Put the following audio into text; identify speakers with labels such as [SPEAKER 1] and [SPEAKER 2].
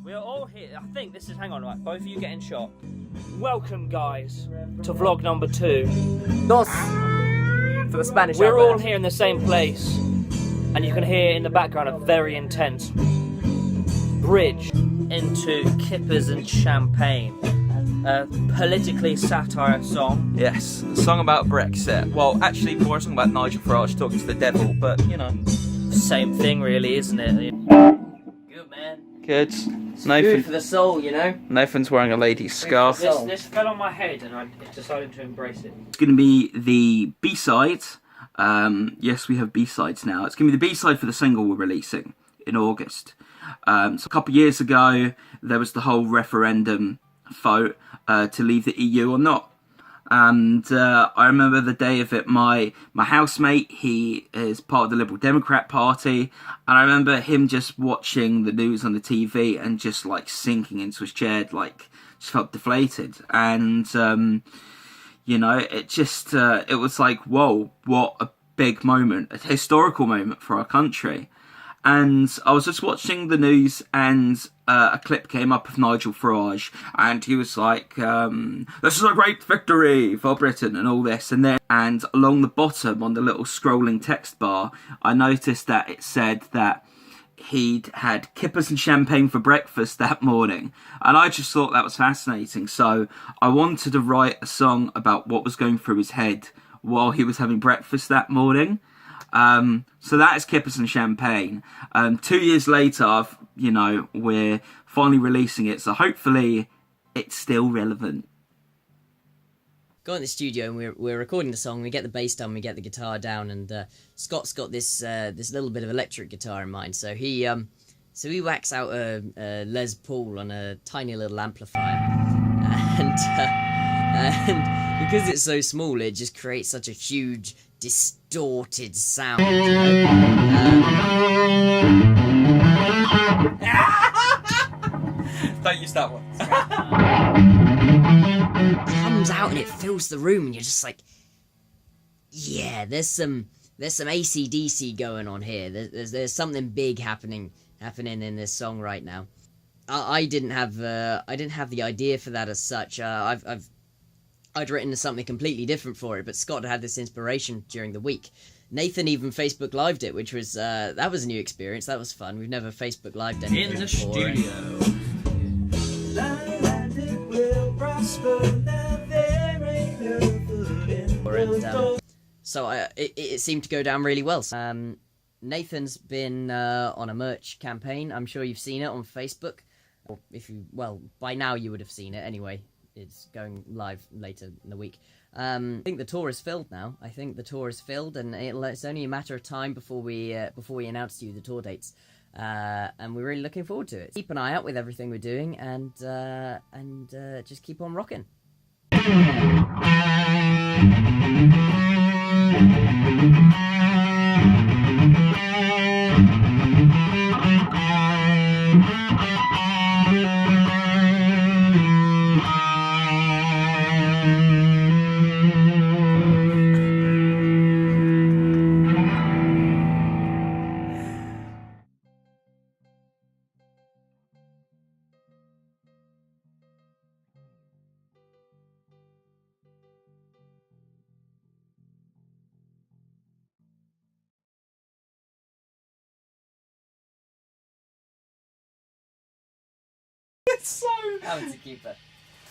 [SPEAKER 1] We're all here. I think this is, hang on, right, both of you getting shot. Welcome, guys, to vlog number 2.
[SPEAKER 2] Dos for the Spanish.
[SPEAKER 1] We're all here in the same place, and you can hear in the background a very intense bridge into Kippers and Champagne. A politically satire song.
[SPEAKER 3] Yes, a song about Brexit. Well, actually more a song about Nigel Farage talking to the devil, but you know.
[SPEAKER 1] Same thing really, isn't it? Good, man.
[SPEAKER 3] Good.
[SPEAKER 1] It's
[SPEAKER 3] Nathan,
[SPEAKER 1] good for the soul, you know?
[SPEAKER 3] Nathan's wearing a lady's scarf.
[SPEAKER 1] This fell on my head and I decided to embrace it.
[SPEAKER 4] It's going to be the B-side. Yes, we have B-sides now. It's going to be the B-side for the single we're releasing in August. So a couple of years ago, there was the whole referendum vote to leave the EU or not. And I remember the day of it, my housemate, he is part of the Liberal Democrat Party, and I remember him just watching the news on the TV and just like sinking into his chair, like just felt deflated. And you know, it just it was like, whoa, what a big moment, a historical moment for our country. And I was just watching the news, and a clip came up of Nigel Farage, and he was like, "This is a great victory for Britain," and all this. And along the bottom, on the little scrolling text bar, I noticed that it said that he'd had kippers and champagne for breakfast that morning, and I just thought that was fascinating. So I wanted to write a song about what was going through his head while he was having breakfast that morning. So that is Kippers and Champagne. 2 years later, you know, we're finally releasing it, so hopefully it's still relevant.
[SPEAKER 2] Go in the studio and we're recording the song. We get the bass done, we get the guitar down, and Scott's got this this little bit of electric guitar in mind. So he whacks out a Les Paul on a tiny little amplifier, and because it's so small, it just creates such a huge distorted sound. You know?
[SPEAKER 3] Don't use that one.
[SPEAKER 2] It comes out and it fills the room, and you're just like, yeah, there's some AC/DC going on here. There's something big happening in this song right now. I didn't have the idea for that as such. I'd written something completely different for it, but Scott had this inspiration during the week. Nathan even Facebook Lived it, which was that was a new experience. That was fun. We've never Facebook Lived anything
[SPEAKER 1] In the
[SPEAKER 2] before.
[SPEAKER 1] studio.
[SPEAKER 2] So it seemed to go down really well. Nathan's been on a merch campaign. I'm sure you've seen it on Facebook. Or by now you would have seen it anyway. It's going live later in the week. I think the tour is filled now. And it's only a matter of time before we announce to you the tour dates. And we're really looking forward to it. Keep an eye out with everything we're doing, and just keep on rocking.
[SPEAKER 3] It's so...
[SPEAKER 2] How to keep it.